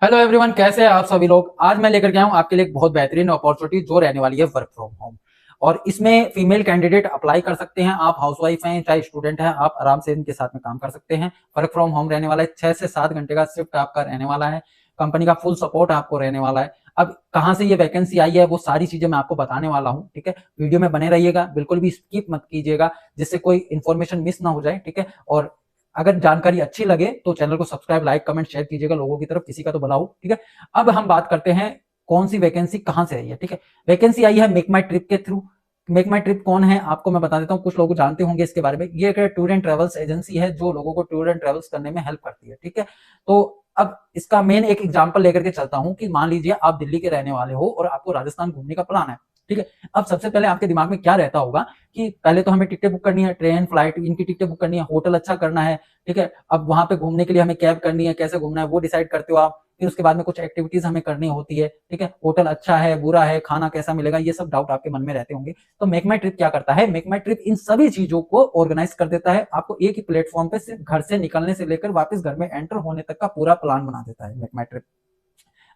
Hello everyone, कैसे हैं आप सभी लोग। आज मैं लेकर के आया हूं आपके लिए एक बहुत बेहतरीन अपॉर्चुनिटी जो रहने वाली है वर्क फ्रॉम होम। और इसमें फीमेल कैंडिडेट अप्लाई कर सकते हैं। आप हाउसवाइफ हैं चाहे स्टूडेंट हैं, आप आराम से इनके साथ में काम कर सकते हैं। वर्क फ्रॉम होम रहने वाला है, 6 से 7 घंटे का शिफ्ट आपका रहने वाला है। कंपनी का फुल सपोर्ट आपको रहने वाला है। अब कहाँ से ये वैकेंसी आई है वो सारी चीजें मैं आपको बताने वाला हूँ। ठीक है, वीडियो में बने रहिएगा, बिल्कुल भी स्किप मत कीजिएगा जिससे कोई इन्फॉर्मेशन मिस ना हो जाए। ठीक है, और अगर जानकारी अच्छी लगे तो चैनल को सब्सक्राइब, लाइक, कमेंट, शेयर कीजिएगा लोगों की तरफ, किसी का तो भला हो। ठीक है, अब हम बात करते हैं कौन सी वैकेंसी कहां से आई है। ठीक है, वैकेंसी आई है मेक माई ट्रिप के थ्रू। मेक माई ट्रिप कौन है आपको मैं बता देता हूँ, कुछ लोग जानते होंगे इसके बारे में। ये एक टूर एंड ट्रेवल्स एजेंसी है जो लोगों को टूर एंड ट्रेवल्स करने में हेल्प करती है। ठीक है, तो अब इसका मेन एक एग्जांपल लेकर के चलता हूं कि मान लीजिए आप दिल्ली के रहने वाले हो और आपको राजस्थान घूमने का प्लान है। ठीक है, अब सबसे पहले आपके दिमाग में क्या रहता होगा कि पहले तो हमें टिकटें बुक करनी है, ट्रेन फ्लाइट इनकी टिकटें बुक करनी है, होटल अच्छा करना है। ठीक है, अब वहां पे घूमने के लिए हमें कैब करनी है, कैसे घूमना है वो डिसाइड करते हो आप। फिर उसके बाद में कुछ एक्टिविटीज हमें करनी होती है। ठीक है, होटल अच्छा है बुरा है, खाना कैसा मिलेगा, ये सब डाउट आपके मन में रहते होंगे। तो मेक माई ट्रिप क्या करता है, मेक माई ट्रिप इन सभी चीजों को ऑर्गेनाइज कर देता है। आपको एक ही प्लेटफॉर्म पे सिर्फ घर से निकलने से लेकर वापस घर में एंटर होने तक का पूरा प्लान बना देता है मेक माई ट्रिप।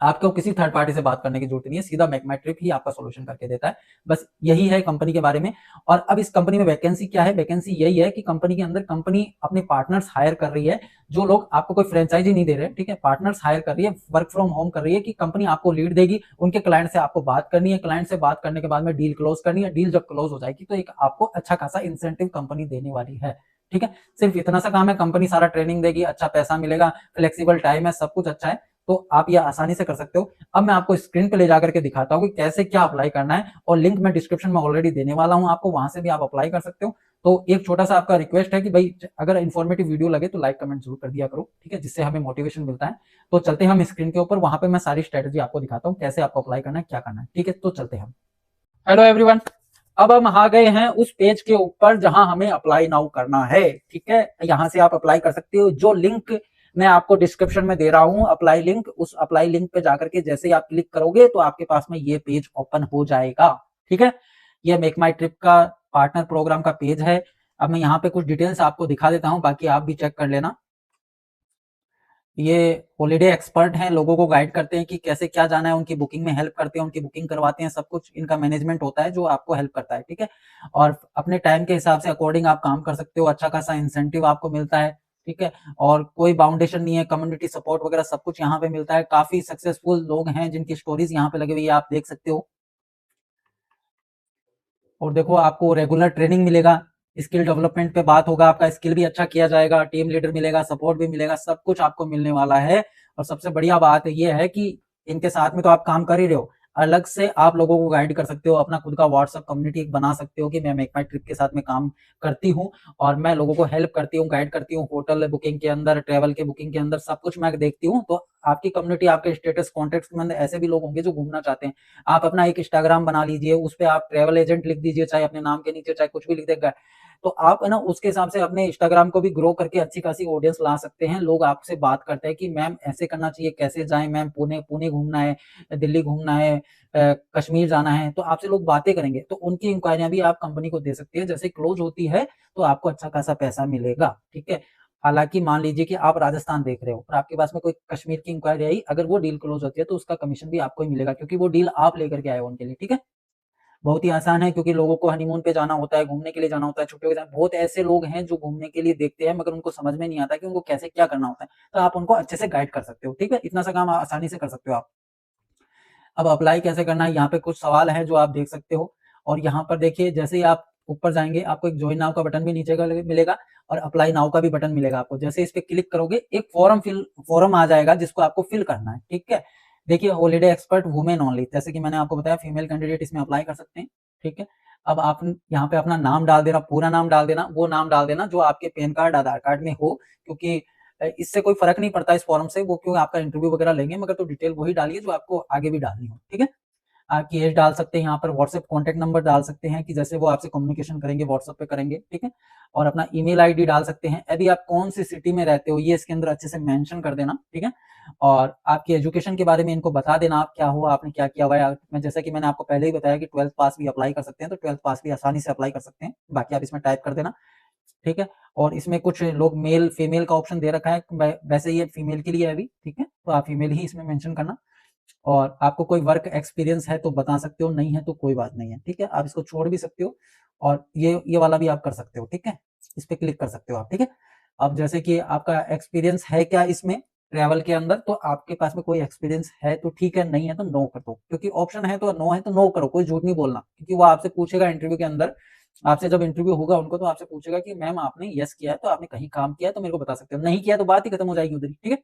आपको किसी थर्ड पार्टी से बात करने की जरूरत नहीं है, सीधा मेक माई ट्रिप ही आपका सोल्यूशन करके देता है। बस यही है कंपनी के बारे में। और अब इस कंपनी में वैकेंसी क्या है, वैकेंसी यही है कि कंपनी के अंदर कंपनी अपने पार्टनर्स हायर कर रही है। जो लोग आपको कोई फ्रेंचाइजी नहीं दे रहे, ठीक है, पार्टनर्स हायर कर रही है, वर्क फ्रॉम होम कर रही है कि कंपनी आपको लीड देगी, उनके क्लाइंट से आपको बात करनी है, क्लाइंट से बात करने के बाद में डील क्लोज करनी है। डील जब क्लोज हो जाएगी तो एक आपको अच्छा खासा इंसेंटिव कंपनी देने वाली है। ठीक है, सिर्फ इतना सा काम है, कंपनी सारा ट्रेनिंग देगी, अच्छा पैसा मिलेगा, फ्लेक्सिबल टाइम है, सब कुछ अच्छा है। तो आप ये आसानी से कर सकते हो। अब मैं आपको स्क्रीन पे ले जाकर के दिखाता हूँ कि कैसे क्या अप्लाई करना है, और लिंक मैं डिस्क्रिप्शन में ऑलरेडी देने वाला हूँ आपको, वहां से भी आप अप्लाई कर सकते हो। तो एक छोटा सा आपका रिक्वेस्ट है कि भाई अगर इन्फॉर्मेटिव वीडियो लगे तो लाइक कमेंट जरूर कर दिया करो। ठीक है, जिससे हमें मोटिवेशन मिलता है। तो चलते हैं हम स्क्रीन के ऊपर, वहां पे मैं सारी स्ट्रेटेजी आपको दिखाता हूँ कैसे आपको अप्लाई करना है, क्या करना है। ठीक है, तो चलते हैं हम। हेलो एवरीवन, अब हम आ गए हैं उस पेज के ऊपर जहां हमें अप्लाई नाउ करना है। ठीक है, यहां से आप अप्लाई कर सकते हो। जो लिंक मैं आपको डिस्क्रिप्शन में दे रहा हूं, अप्लाई लिंक, उस अप्लाई लिंक पे जाकर के जैसे ही आप क्लिक करोगे तो आपके पास में ये पेज ओपन हो जाएगा। ठीक है, ये मेक माई ट्रिप का पार्टनर प्रोग्राम का पेज है। अब मैं यहाँ पे कुछ डिटेल्स आपको दिखा देता हूँ, बाकी आप भी चेक कर लेना। ये हॉलीडे एक्सपर्ट हैं, लोगों को गाइड करते हैं कि कैसे क्या जाना है, उनकी बुकिंग में हेल्प करते हैं, उनकी बुकिंग करवाते हैं, सब कुछ इनका मैनेजमेंट होता है जो आपको हेल्प करता है। ठीक है, और अपने टाइम के हिसाब से अकॉर्डिंग आप काम कर सकते हो, अच्छा खासा इंसेंटिव आपको मिलता है। ठीक है, और कोई बाउंडेशन नहीं है, कम्युनिटी सपोर्ट वगैरह सब कुछ यहाँ पे मिलता है। काफी सक्सेसफुल लोग हैं जिनकी स्टोरीज यहाँ पे लगी हुई है, आप देख सकते हो। और देखो आपको रेगुलर ट्रेनिंग मिलेगा, स्किल डेवलपमेंट पे बात होगा, आपका स्किल भी अच्छा किया जाएगा, टीम लीडर मिलेगा, सपोर्ट भी मिलेगा, सब कुछ आपको मिलने वाला है। और सबसे बढ़िया बात ये है कि इनके साथ में तो आप काम कर ही रहे हो, अलग से आप लोगों को गाइड कर सकते हो, अपना खुद का व्हाट्सएप कम्युनिटी बना सकते हो कि मैं मेक माई ट्रिप के साथ में काम करती हूँ और मैं लोगों को हेल्प करती हूँ, गाइड करती हूँ, होटल बुकिंग के अंदर, ट्रेवल के बुकिंग के अंदर सब कुछ मैं देखती हूँ। तो आपकी कम्युनिटी, आपके स्टेटस कॉन्टेक्ट में ऐसे भी लोग होंगे जो घूमना चाहते हैं। आप अपना एक इंस्टाग्राम बना लीजिए, उस पर आप ट्रेवल एजेंट लिख दीजिए, चाहे अपने नाम के नीचे चाहे कुछ भी लिख देगा। तो आप है ना उसके हिसाब से अपने इंस्टाग्राम को भी ग्रो करके अच्छी खासी ऑडियंस ला सकते हैं। लोग आपसे बात करते हैं कि मैम ऐसे करना चाहिए, कैसे जाएं मैम, पुणे पुणे घूमना है, दिल्ली घूमना है, कश्मीर जाना है, तो आपसे लोग बातें करेंगे। तो उनकी इंक्वायरियां भी आप कंपनी को दे सकते हैं, जैसे क्लोज होती है तो आपको अच्छा खासा पैसा मिलेगा। ठीक है, हालांकि मान लीजिए कि आप राजस्थान देख रहे हो और आपके पास में कोई कश्मीर की इंक्वायरी आई, अगर वो डील क्लोज होती है तो उसका कमीशन भी आपको ही मिलेगा, क्योंकि वो डील आप लेकर के आए हो उनके लिए। ठीक है, बहुत ही आसान है, क्योंकि लोगों को हनीमून पे जाना होता है, घूमने के लिए जाना होता है, छुट्टियों के साथ। बहुत ऐसे लोग हैं जो घूमने के लिए देखते हैं मगर उनको समझ में नहीं आता कि उनको कैसे क्या करना होता है। तो आप उनको अच्छे से गाइड कर सकते हो। ठीक है, इतना सा काम आसानी से कर सकते हो आप। अब अप्लाई कैसे करना है, यहाँ पे कुछ सवाल हैं जो आप देख सकते हो। और यहाँ पर देखिए, जैसे ही आप ऊपर जाएंगे आपको एक ज्वाइन नाउ का बटन भी नीचे का मिलेगा, और अप्लाई नाउ का भी बटन मिलेगा आपको। जैसे इस पे क्लिक करोगे एक फॉर्म आ जाएगा जिसको आपको फिल करना है। ठीक है, देखिए हॉलीडे एक्सपर्ट वुमेन ओनली, जैसे कि मैंने आपको बताया फीमेल कैंडिडेट इसमें अप्लाई कर सकते हैं। ठीक है, अब आप यहाँ पे अपना नाम डाल देना, पूरा नाम डाल देना, वो नाम डाल देना जो आपके पैन कार्ड आधार कार्ड में हो, क्योंकि इससे कोई फर्क नहीं पड़ता इस फॉर्म से, वो क्यों आपका इंटरव्यू वगैरह लेंगे, मगर तो डिटेल वही डालिए जो आपको आगे भी डालनी हो। ठीक है, आपकी एज डाल सकते हैं, यहाँ पर व्हाट्सएप कॉन्टैक्ट नंबर डाल सकते हैं कि जैसे वो आपसे कम्युनिकेशन करेंगे व्हाट्सएप पे करेंगे। ठीक है, और अपना ईमेल आईडी डाल सकते हैं। अभी आप कौन सी सिटी में रहते हो ये इसके अंदर अच्छे से मेंशन कर देना। ठीक है, और आपकी एजुकेशन के बारे में इनको बता देना, आप क्या हो, आपने क्या किया हुआ है। मैं जैसा कि मैंने आपको पहले ही बताया कि 12th पास भी अप्लाई कर सकते हैं, तो 12th पास भी आसानी से अप्लाई कर सकते हैं, बाकी आप इसमें टाइप कर देना। ठीक है, और इसमें कुछ लोग मेल फीमेल का ऑप्शन दे रखा है, वैसे ये फीमेल के लिए है अभी, ठीक है, तो आप फीमेल ही इसमें मेंशन करना। और आपको कोई वर्क एक्सपीरियंस है तो बता सकते हो, नहीं है तो कोई बात नहीं है, ठीक है, आप इसको छोड़ भी सकते हो। और ये वाला भी आप कर सकते हो, ठीक है, इस पे क्लिक कर सकते हो आप, ठीक है। अब जैसे कि आपका एक्सपीरियंस है क्या इसमें ट्रैवल के अंदर, तो आपके पास में कोई एक्सपीरियंस है तो ठीक है, नहीं है तो नो कर दो, क्योंकि ऑप्शन है तो नो करो, कोई झूठ नहीं बोलना, क्योंकि वो आपसे पूछेगा इंटरव्यू के अंदर, आपसे जब इंटरव्यू होगा उनको, तो आपसे पूछेगा कि मैम आपने यस किया है तो आपने कहीं काम किया है तो मेरे को बता सकते हो, नहीं किया तो बात ही खत्म हो जाएगी उधर ही, ठीक है।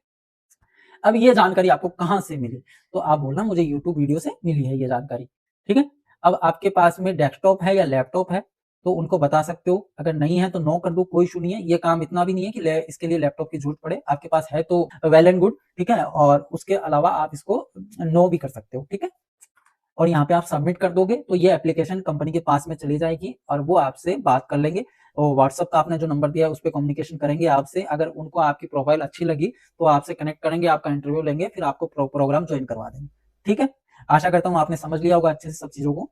अब ये जानकारी आपको कहाँ से मिली, तो आप बोलना मुझे यूट्यूब वीडियो से मिली है ये जानकारी, ठीक है। अब आपके पास में डेस्कटॉप है या लैपटॉप है तो उनको बता सकते हो, अगर नहीं है तो नो कर दो, कोई इशू नहीं है, ये काम इतना भी नहीं है कि इसके लिए लैपटॉप की जरूरत पड़े, आपके पास है तो वेल एंड गुड, ठीक है, और उसके अलावा आप इसको नो भी कर सकते हो, ठीक है। और यहाँ पे आप सबमिट कर दोगे तो ये एप्लीकेशन कंपनी के पास में चली जाएगी और वो आपसे बात कर लेंगे, और व्हाट्सएप का आपने जो नंबर दिया है उस पर कम्युनिकेशन करेंगे आपसे, अगर उनको आपकी प्रोफाइल अच्छी लगी तो आपसे कनेक्ट करेंगे, आपका इंटरव्यू लेंगे, फिर आपको प्रोग्राम ज्वाइन करवा देंगे, ठीक है। आशा करता हूँ आपने समझ लिया होगा अच्छे से सब चीजों को।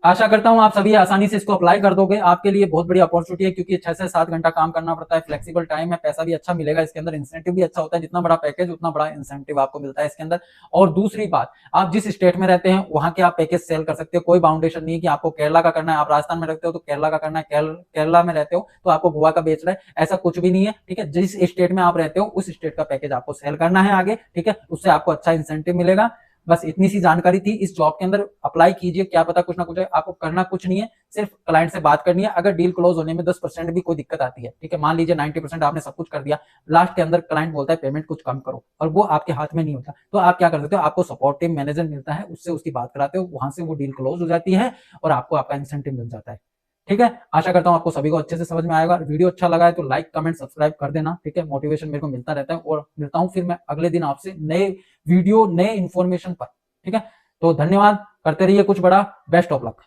आशा करता हूं आप सभी आसानी से इसको अप्लाई कर दोगे, आपके लिए बहुत बड़ी अपॉर्चुनिटी है, क्योंकि 6 से 7 घंटा काम करना पड़ता है, फ्लेक्सिबल टाइम है, पैसा भी अच्छा मिलेगा इसके अंदर, इंसेंटिव भी अच्छा होता है, जितना बड़ा पैकेज उतना बड़ा इंसेंटिव आपको मिलता है इसके अंदर। और दूसरी बात, आप जिस स्टेट में रहते हैं वहां के आप पैकेज सेल कर सकते हो, कोई बाउंडेशन नहीं है कि आपको केरला का करना है, आप राजस्थान में रहते हो तो केरला का करना है, केरला में रहते हो तो आपको गोवा का बेच रहा है, ऐसा कुछ भी नहीं है, ठीक है। जिस स्टेट में आप रहते हो उस स्टेट का पैकेज आपको सेल करना है आगे, ठीक है, उससे आपको अच्छा इंसेंटिव मिलेगा। बस इतनी सी जानकारी थी, इस जॉब के अंदर अप्लाई कीजिए, क्या पता कुछ ना कुछ है, आपको करना कुछ नहीं है, सिर्फ क्लाइंट से बात करनी है, अगर डील क्लोज होने में 10% भी कोई दिक्कत आती है, ठीक है, मान लीजिए 90% आपने सब कुछ कर दिया, लास्ट के अंदर क्लाइंट बोलता है पेमेंट कुछ कम करो, और वो आपके हाथ में नहीं होता, तो आप क्या कर सकते हो, आपको सपोर्ट टीम मैनेजर मिलता है, उससे उसकी बात कराते हो, वहां से वो डील क्लोज हो जाती है और आपको आपका इंसेंटिव मिल जाता है, ठीक है। आशा करता हूं आपको सभी को अच्छे से समझ में आएगा, वीडियो अच्छा लगा है तो लाइक कमेंट सब्सक्राइब कर देना, ठीक है, मोटिवेशन मेरे को मिलता रहता है, और मिलता हूं फिर मैं अगले दिन आपसे नए वीडियो नए इंफॉर्मेशन पर, ठीक है। तो धन्यवाद, करते रहिए कुछ बड़ा, बेस्ट ऑफ लक।